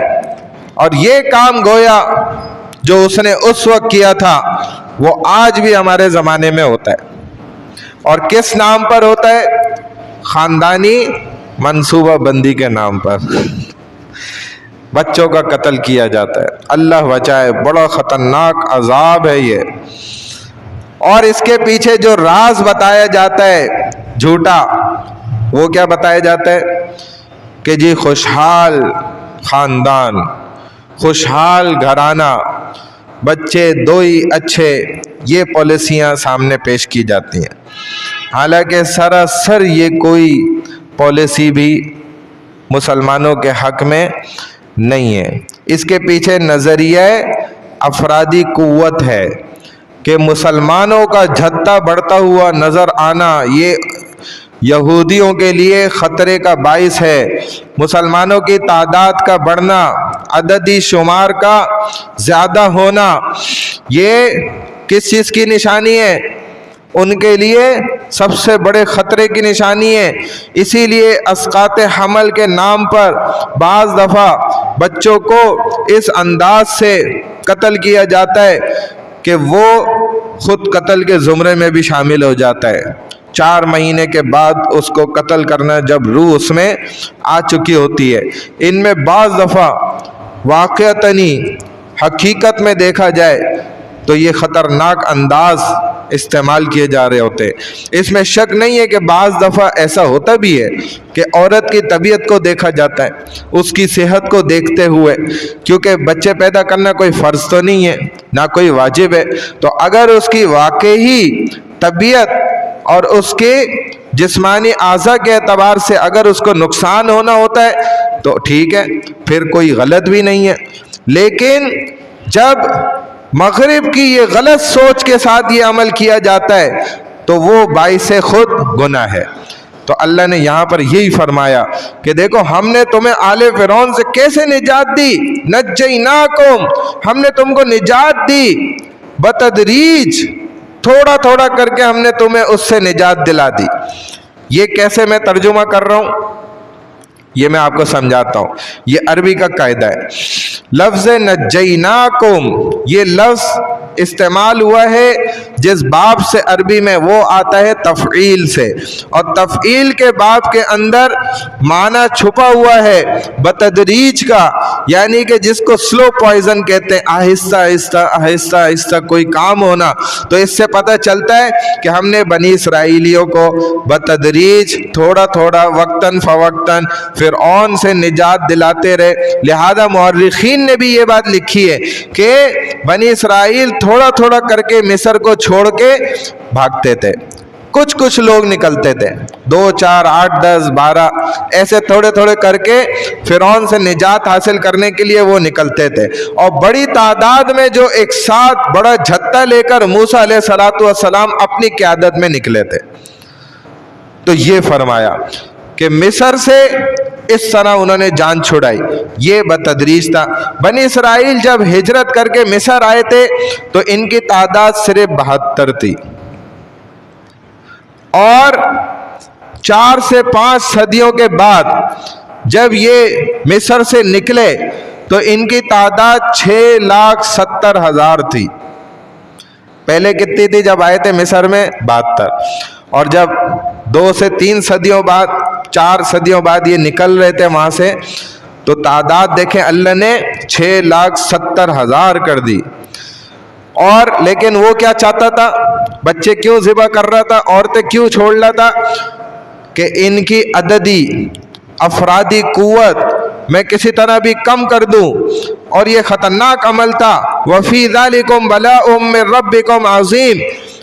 اور یہ کام گویا جو اس نے اس وقت کیا تھا وہ آج بھی ہمارے زمانے میں ہوتا ہے، اور کس نام پر ہوتا ہے؟ خاندانی منصوبہ بندی کے نام پر بچوں کا قتل کیا جاتا ہے۔ اللہ بچائے، بڑا خطرناک عذاب ہے یہ۔ اور اس کے پیچھے جو راز بتایا جاتا ہے جھوٹا، وہ کیا بتایا جاتا ہے کہ جی خوشحال خاندان، خوشحال گھرانہ، بچے دو ہی اچھے، یہ پالیسیاں سامنے پیش کی جاتی ہیں، حالانکہ سراسر یہ کوئی پالیسی بھی مسلمانوں کے حق میں نہیں ہے۔ اس کے پیچھے نظریہ افرادی قوت ہے کہ مسلمانوں کا جھتہ بڑھتا ہوا نظر آنا یہ یہودیوں کے لیے خطرے کا باعث ہے۔ مسلمانوں کی تعداد کا بڑھنا، عددی شمار کا زیادہ ہونا، یہ کس چیز کی نشانی ہے؟ ان کے لیے سب سے بڑے خطرے کی نشانی ہے۔ اسی لیے اسقاط حمل کے نام پر بعض دفعہ بچوں کو اس انداز سے قتل کیا جاتا ہے کہ وہ خود قتل کے زمرے میں بھی شامل ہو جاتا ہے۔ 4 مہینے کے بعد اس کو قتل کرنا جب روح اس میں آ چکی ہوتی ہے۔ ان میں بعض دفعہ واقعتاً حقیقت میں دیکھا جائے تو یہ خطرناک انداز استعمال کیے جا رہے ہوتے ہیں۔ اس میں شک نہیں ہے کہ بعض دفعہ ایسا ہوتا بھی ہے کہ عورت کی طبیعت کو دیکھا جاتا ہے، اس کی صحت کو دیکھتے ہوئے، کیونکہ بچے پیدا کرنا کوئی فرض تو نہیں ہے، نہ کوئی واجب ہے، تو اگر اس کی واقعی طبیعت اور اس کے جسمانی اعضاء کے اعتبار سے اگر اس کو نقصان ہونا ہوتا ہے تو ٹھیک ہے، پھر کوئی غلط بھی نہیں ہے۔ لیکن جب مغرب کی یہ غلط سوچ کے ساتھ یہ عمل کیا جاتا ہے تو وہ باعث خود گناہ ہے۔ تو اللہ نے یہاں پر یہی فرمایا کہ دیکھو ہم نے تمہیں آل فرعون سے کیسے نجات دی، نجیناکم، ہم نے تم کو نجات دی بتدریج، تھوڑا تھوڑا کر کے ہم نے تمہیں اس سے نجات دلا دی۔ یہ کیسے میں ترجمہ کر رہا ہوں، یہ میں آپ کو سمجھاتا ہوں۔ یہ عربی کا قاعدہ ہے، لفظ نجیناکم یہ لفظ استعمال ہوا ہے جس باب سے عربی میں وہ آتا ہے تفعیل سے، اور تفعیل کے باب کے اندر معنی چھپا ہوا ہے بتدریج کا، یعنی کہ جس کو سلو پوائزن کہتے ہیں، آہستہ آہستہ آہستہ آہستہ کوئی کام ہونا۔ تو اس سے پتہ چلتا ہے کہ ہم نے بنی اسرائیلیوں کو بتدریج تھوڑا تھوڑا وقتاً فوقتاً فرعون سے نجات دلاتے رہے۔ لہذا مورخین نے بھی یہ بات لکھی ہے کہ بنی اسرائیل تھوڑا تھوڑا کر کے مصر کو چھوڑ کے بھاگتے تھے، کچھ کچھ لوگ نکلتے تھے، 2 4 8 10 12 ایسے تھوڑے تھوڑے کر کے فرعون سے نجات حاصل کرنے کے لیے وہ نکلتے تھے، اور بڑی تعداد میں جو ایک ساتھ بڑا جھتہ لے کر موسیٰ علیہ السلام اپنی قیادت میں نکلے تھے۔ تو یہ فرمایا کہ مصر سے اس طرح انہوں نے جان چھڑائی، یہ بتدریج تھا۔ بنی اسرائیل جب ہجرت کر کے مصر آئے تھے تو ان کی تعداد صرف 72 تھی، اور 4 سے 5 صدیوں کے بعد جب یہ مصر سے نکلے تو ان کی تعداد 6,70,000 تھی۔ پہلے کتنی تھی جب آئے تھے مصر میں؟ 72۔ اور جب 2 سے 3 صدیوں بعد، 4 صدیوں بعد یہ نکل رہے تھے وہاں سے، تو تعداد دیکھیں اللہ نے 6,70,000 کر دی۔ اور لیکن وہ کیا چاہتا تھا؟ بچے کیوں ذبح کر رہا تھا، عورتیں کیوں چھوڑ رہا تھا؟ کہ ان کی عددی افرادی قوت میں کسی طرح بھی کم کر دوں، اور یہ خطرناک عمل تھا۔ وَفِي ذَلِكُمْ بَلَاءٌ مِّن رَبِّكُمْ عَظِيمٌ،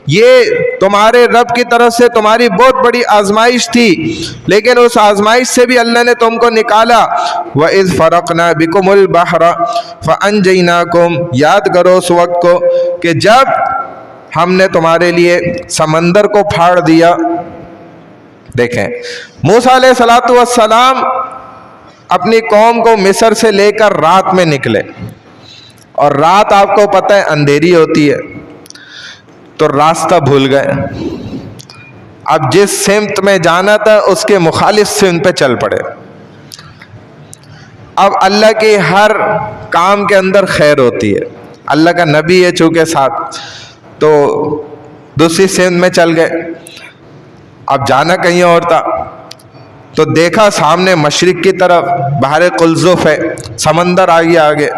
یہ تمہارے رب کی طرف سے تمہاری بہت بڑی آزمائش تھی، لیکن اس آزمائش سے بھی اللہ نے تم کو نکالا۔ وَإِذْ فَرَقْنَا بِكُمُ الْبَحْرَ فَأَنْجَيْنَاكُمْ، یاد کرو اس وقت کو کہ جب ہم نے تمہارے لیے سمندر کو پھاڑ دیا۔ دیکھیں موسیٰ علیہ السلام اپنی قوم کو مصر سے لے کر رات میں نکلے، اور رات آپ کو پتہ ہے اندھیری ہوتی ہے، تو راستہ بھول گئے۔ اب جس سمت میں جانا تھا اس کے مخالف سمت پہ چل پڑے۔ اب اللہ کے ہر کام کے اندر خیر ہوتی ہے، اللہ کا نبی ہے چونکہ ساتھ، تو دوسری سمت میں چل گئے۔ اب جانا کہیں اور تھا، تو دیکھا سامنے مشرق کی طرف بحر قلزم ہے، سمندر آ گیا آگے۔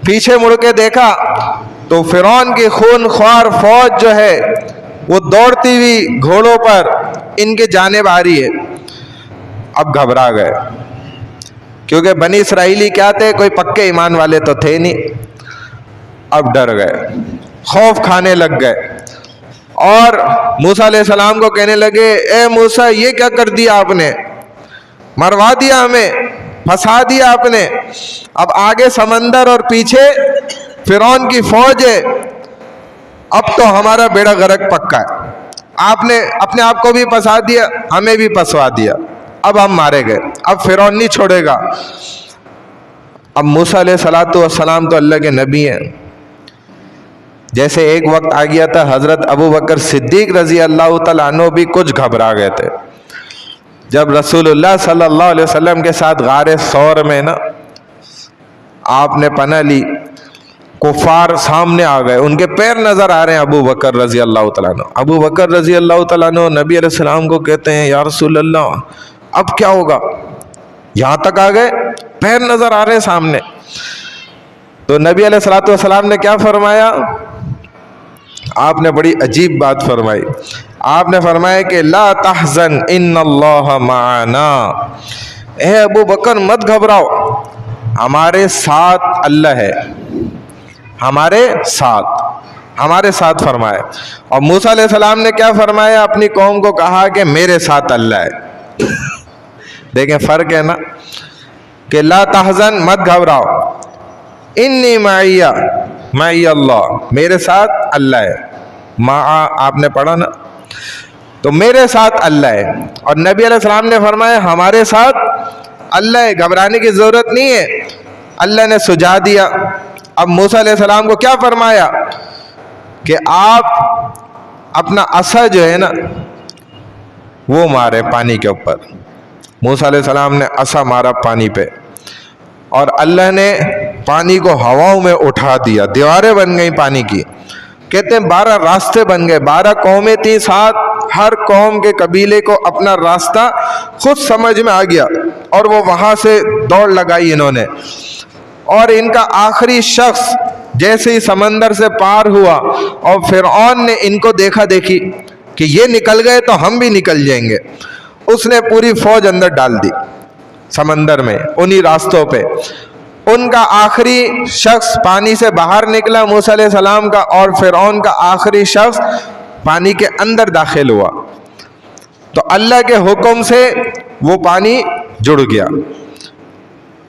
پیچھے مڑ کے دیکھا تو فرعون کی خون خوار فوج جو ہے وہ دوڑتی ہوئی گھوڑوں پر ان کے جانب آ رہی ہے۔ اب گھبرا گئے، کیونکہ بنی اسرائیلی کیا تھے؟ کوئی پکے ایمان والے تو تھے نہیں۔ اب ڈر گئے، خوف کھانے لگ گئے، اور موسیٰ علیہ السلام کو کہنے لگے اے موسیٰ یہ کیا کر دیا آپ نے؟ مروا دیا ہمیں، پھنسا دیا آپ نے۔ اب آگے سمندر اور پیچھے فرعون کی فوج ہے، اب تو ہمارا بیڑا غرق پکا ہے۔ آپ نے اپنے آپ کو بھی پھنسا دیا، ہمیں بھی پھنسوا دیا، اب ہم مارے گئے، اب فرعون نہیں چھوڑے گا۔ اب موسیٰ علیہ السلام تو اللہ کے نبی ہیں، جیسے ایک وقت آ گیا تھا حضرت ابو بکر صدیق رضی اللہ تعالیٰ عنہ بھی کچھ گھبرا گئے تھے، جب رسول اللہ صلی اللہ علیہ وسلم کے ساتھ غار ثور میں نا آپ نے پناہ لی، کفار سامنے آ گئے، ان کے پیر نظر آ رہے ہیں ابو بکر رضی اللہ تعالیٰ عنہ۔ ابو بکر رضی اللہ تعالیٰ عنہ نبی علیہ السلام کو کہتے ہیں یا رسول اللہ اب کیا ہوگا؟ یہاں تک آ گئے، پیر نظر آ رہے ہیں سامنے۔ تو نبی علیہ السلام نے کیا فرمایا؟ آپ نے بڑی عجیب بات فرمائی۔ آپ نے فرمایا کہ لا تحزن ان اللہ معنا، اے ابو بکر مت گھبراؤ، ہمارے ساتھ اللہ ہے، ہمارے ساتھ فرمایا۔ اور موسیٰ علیہ السلام نے کیا فرمایا؟ اپنی قوم کو کہا کہ میرے ساتھ اللہ ہے۔ دیکھیں فرق ہے نا، کہ لا تحزن مت گھبراؤ، انی معی اللہ، میرے ساتھ اللہ ہے۔ مع آپ نے پڑھا نا، تو میرے ساتھ اللہ ہے، اور نبی علیہ السلام نے فرمایا ہمارے ساتھ اللہ ہے، گھبرانے کی ضرورت نہیں ہے، اللہ نے سجا دیا۔ اب موسیٰ علیہ السلام کو کیا فرمایا کہ آپ اپنا عصا جو ہے نا وہ مارے پانی کے اوپر۔ موسیٰ علیہ السلام نے عصا مارا پانی پہ، اور اللہ نے پانی کو ہواؤں میں اٹھا دیا، دیواریں بن گئی پانی کی۔ کہتے ہیں 12 راستے بن گئے، 12 قومیں تھیں ساتھ، ہر قوم کے قبیلے کو اپنا راستہ خود سمجھ میں آ گیا، اور وہ وہاں سے دوڑ لگائی انہوں نے۔ اور ان کا آخری شخص جیسے ہی سمندر سے پار ہوا اور فرعون نے ان کو دیکھا دیکھی کہ یہ نکل گئے تو ہم بھی نکل جائیں گے، اس نے پوری فوج اندر ڈال دی سمندر میں، انہی راستوں پہ۔ ان کا آخری شخص پانی سے باہر نکلا موسیٰ علیہ السلام کا، اور فرعون کا آخری شخص پانی کے اندر داخل ہوا تو اللہ کے حکم سے وہ پانی جڑ گیا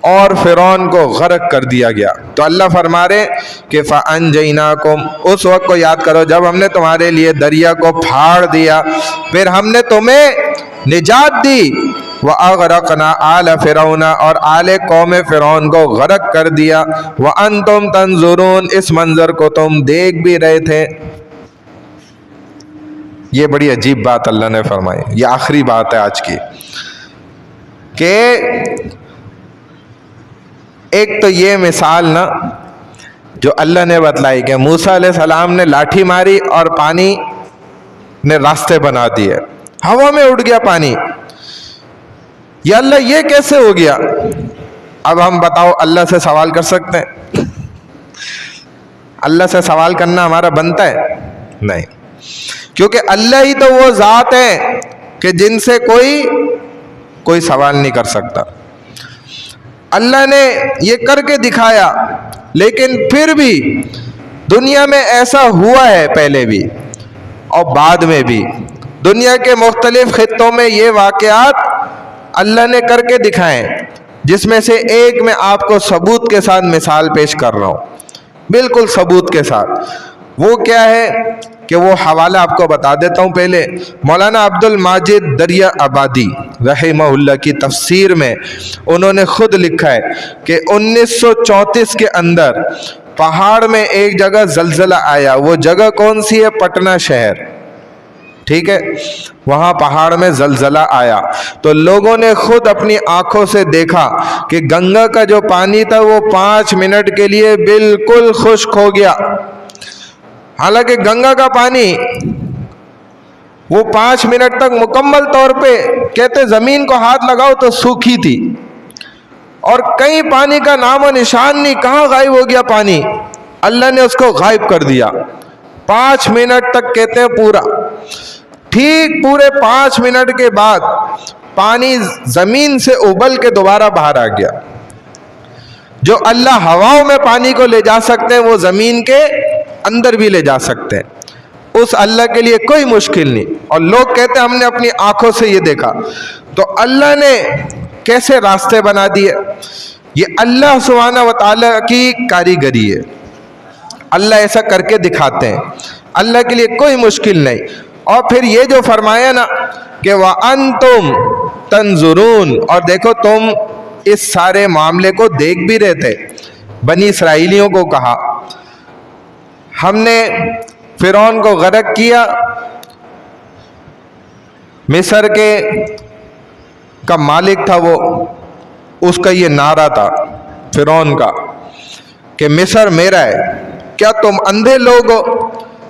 اور فرعون کو غرق کر دیا گیا۔ تو اللہ فرما رہے کہ فَأَنْجَيْنَاكُمْ، اس وقت کو یاد کرو جب ہم نے تمہارے لیے دریا کو پھاڑ دیا، پھر ہم نے تمہیں نجات دی، وَأَغْرَقْنَا آلَ فِرْعَوْنَ، اور آل قوم فرعون کو غرق کر دیا، وَأَنْتُمْ تَنْظُرُونَ، اس منظر کو تم دیکھ بھی رہے تھے۔ یہ بڑی عجیب بات اللہ نے فرمائی، یہ آخری بات ہے آج کی، کہ ایک تو یہ مثال نا جو اللہ نے بتلائی کہ موسیٰ علیہ السلام نے لاٹھی ماری اور پانی نے راستے بنا دیے، ہوا میں اڑ گیا پانی، یا اللہ یہ کیسے ہو گیا؟ اب ہم بتاؤ اللہ سے سوال کر سکتے ہیں؟ اللہ سے سوال کرنا ہمارا بنتا ہے؟ نہیں، کیونکہ اللہ ہی تو وہ ذات ہے کہ جن سے کوئی سوال نہیں کر سکتا۔ اللہ نے یہ کر کے دکھایا، لیکن پھر بھی دنیا میں ایسا ہوا ہے پہلے بھی اور بعد میں بھی، دنیا کے مختلف خطوں میں یہ واقعات اللہ نے کر کے دکھائے، جس میں سے ایک میں آپ کو ثبوت کے ساتھ مثال پیش کر رہا ہوں، بالکل ثبوت کے ساتھ۔ وہ کیا ہے کہ وہ حوالہ آپ کو بتا دیتا ہوں پہلے۔ مولانا عبد الماجد دریا آبادی رحمہ اللہ کی تفسیر میں انہوں نے خود لکھا ہے کہ 1934 کے اندر پہاڑ میں ایک جگہ زلزلہ آیا، وہ جگہ کون سی ہے؟ پٹنہ شہر، ٹھیک ہے، وہاں پہاڑ میں زلزلہ آیا تو لوگوں نے خود اپنی آنکھوں سے دیکھا کہ گنگا کا جو پانی تھا وہ 5 منٹ کے لیے بالکل خشک ہو گیا۔ حالانکہ گنگا کا پانی وہ 5 منٹ تک مکمل طور پہ کہتے زمین کو ہاتھ لگاؤ تو سوکھی تھی، اور کہیں پانی کا نام و نشان نہیں، کہاں غائب ہو گیا پانی؟ اللہ نے اس کو غائب کر دیا 5 منٹ تک، کہتے ہیں پورا، ٹھیک پورے 5 منٹ کے بعد پانی زمین سے ابل کے دوبارہ باہر آ گیا۔ جو اللہ ہواؤں میں پانی کو لے جا سکتے ہیں وہ زمین کے اندر بھی لے جا سکتے ہیں، اس اللہ کے لیے کوئی مشکل نہیں۔ اور لوگ کہتے ہیں ہم نے اپنی آنکھوں سے یہ دیکھا، تو اللہ نے کیسے راستے بنا دیے؟ یہ اللہ سبحانہ و تعالیٰ کی کاریگری ہے، اللہ ایسا کر کے دکھاتے ہیں، اللہ کے لیے کوئی مشکل نہیں۔ اور پھر یہ جو فرمایا نا کہ وَأَنْتُمْ تَنْظُرُونَ، اور دیکھو تم اس سارے معاملے کو دیکھ بھی رہے تھے۔ بنی اسرائیلیوں کو کہا ہم نے فرعون کو غرق کیا، مصر کا مالک تھا وہ، اس کا یہ نعرہ تھا فرعون کا کہ مصر میرا ہے۔ کیا تم اندھے لوگ ہو؟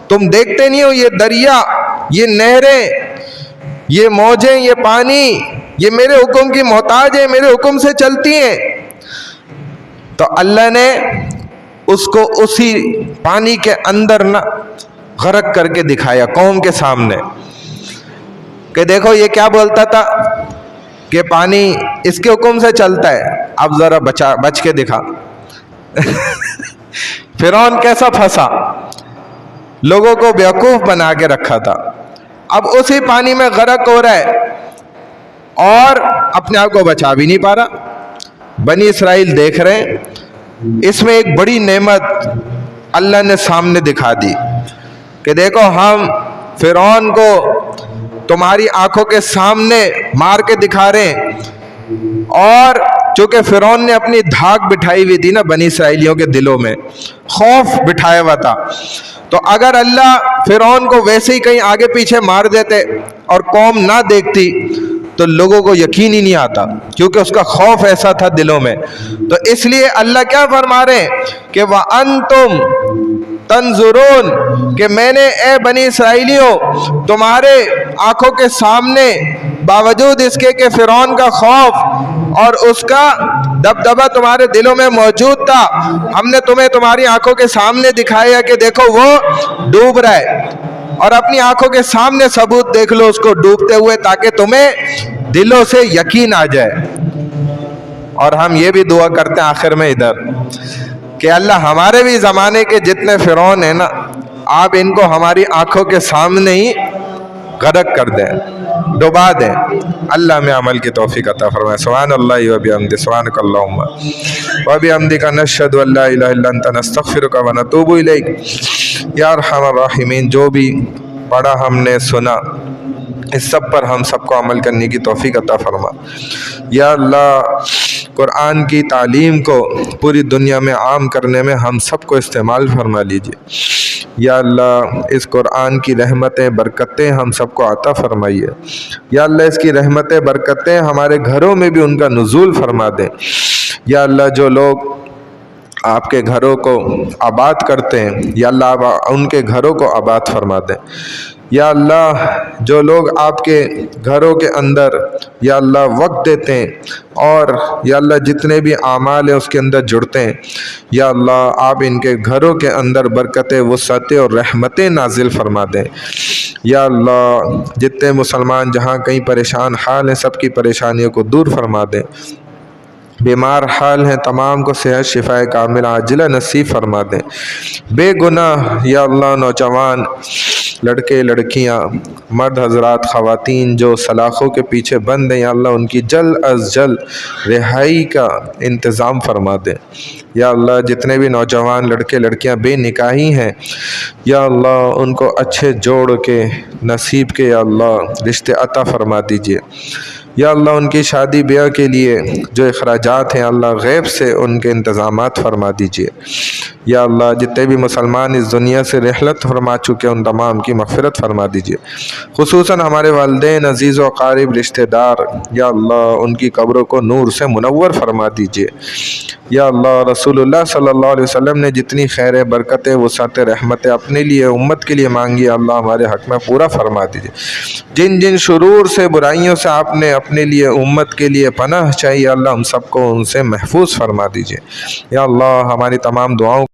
تم دیکھتے نہیں ہو یہ دریا، یہ نہریں، یہ موجیں، یہ پانی، یہ میرے حکم کی محتاج ہے، میرے حکم سے چلتی ہیں۔ تو اللہ نے اس کو اسی پانی کے اندر نہ غرق کر کے دکھایا قوم کے سامنے، کہ دیکھو یہ کیا بولتا تھا کہ پانی اس کے حکم سے چلتا ہے، اب ذرا بچ کے دکھا۔ فرعون کیسا پھنسا، لوگوں کو بیوقوف بنا کے رکھا تھا، اب اسی پانی میں غرق ہو رہا ہے اور اپنے آپ کو بچا بھی نہیں پا رہا۔ بنی اسرائیل دیکھ رہے ہیں، اس میں ایک بڑی نعمت اللہ نے سامنے دکھا دی کہ دیکھو ہم فرعون کو تمہاری آنکھوں کے سامنے مار کے دکھا رہے ہیں۔ اور چونکہ فرعون نے اپنی دھاک بٹھائی ہوئی تھی نا بنی اسرائیلیوں کے دلوں میں، خوف بٹھایا ہوا تھا، تو اگر اللہ فرعون کو ویسے ہی کہیں آگے پیچھے مار دیتے اور قوم نہ دیکھتی تو لوگوں کو یقین ہی نہیں آتا، کیونکہ اس کا خوف ایسا تھا دلوں میں۔ تو اس لیے اللہ کیا فرما رہے ہیں کہ وَأَنْتُمْ تنظرون، کہ میں نے اے بنی اسرائیلیوں تمہارے آنکھوں کے سامنے باوجود اس کے کہ فرعون کا خوف اور اس کا دبدبہ تمہارے دلوں میں موجود تھا، ہم نے تمہیں تمہاری آنکھوں کے سامنے دکھایا کہ دیکھو وہ ڈوب رہا ہے، اور اپنی آنکھوں کے سامنے ثبوت دیکھ لو اس کو ڈوبتے ہوئے، تاکہ تمہیں دلوں سے یقین آ جائے۔ اور ہم یہ بھی دعا کرتے ہیں آخر میں ادھر کہ اللہ ہمارے بھی زمانے کے جتنے فرعون ہیں نا، آپ ان کو ہماری آنکھوں کے سامنے ہی غرق کر دیں، ڈبا دیں۔ اللہ میں عمل کی توفیق عطا فرمائے۔ سبحان اللہ و بحمدہ، سبحانک اللہم و بحمدک، نشہد ان لا الہ الا انت، نستغفرک و نتوب الیک۔ یا ارحم الراحمین، جو بھی پڑھا ہم نے سنا، اس سب پر ہم سب کو عمل کرنے کی توفیق عطا فرما۔ یا اللہ، قرآن کی تعلیم کو پوری دنیا میں عام کرنے میں ہم سب کو استعمال فرما لیجئے۔ یا اللہ، اس قرآن کی رحمتیں برکتیں ہم سب کو عطا فرمائیے۔ یا اللہ، اس کی رحمتیں برکتیں ہمارے گھروں میں بھی ان کا نزول فرما دیں۔ یا اللہ، جو لوگ آپ کے گھروں کو آباد کرتے ہیں، یا اللہ آپ ان کے گھروں کو آباد فرما دیں۔ یا اللہ، جو لوگ آپ کے گھروں کے اندر یا اللہ وقت دیتے ہیں اور یا اللہ جتنے بھی اعمال ہیں اس کے اندر جڑتے ہیں، یا اللہ آپ ان کے گھروں کے اندر برکتیں، وسعتیں اور رحمتیں نازل فرما دیں۔ یا اللہ، جتنے مسلمان جہاں کہیں پریشان حال ہیں، سب کی پریشانیوں کو دور فرما دیں۔ بیمار حال ہیں تمام کو صحت شفائے کامل عاجلہ نصیب فرما دیں۔ بے گناہ یا اللہ نوجوان، لڑکے لڑکیاں، مرد حضرات، خواتین جو سلاخوں کے پیچھے بند ہیں، یا اللہ ان کی جلد از جلد رہائی کا انتظام فرما دیں۔ یا اللہ، جتنے بھی نوجوان لڑکے لڑکیاں بے نکاحی ہیں، یا اللہ ان کو اچھے جوڑ کے نصیب کے یا اللہ رشتے عطا فرما دیجیے۔ یا اللہ، ان کی شادی بیاہ کے لیے جو اخراجات ہیں، اللہ غیب سے ان کے انتظامات فرما دیجیے۔ یا اللہ، جتنے بھی مسلمان اس دنیا سے رحلت فرما چکے ان تمام کی مغفرت فرما دیجیے۔ خصوصاً ہمارے والدین، عزیز و اقارب، رشتہ دار، یا اللہ ان کی قبروں کو نور سے منور فرما دیجیے۔ یا اللہ، رسول اللہ صلی اللہ علیہ وسلم نے جتنی خیر برکتیں، وسعتیں، رحمتیں اپنے لیے، امت کے لیے مانگی، اللہ ہمارے حق میں پورا فرما دیجیے۔ جن جن شرور سے، برائیوں سے آپ نے اپنے لیے، امت کے لیے پناہ چاہیے، اللہ ہم سب کو ان سے محفوظ فرما دیجیے۔ یا اللہ، ہماری تمام دعاؤں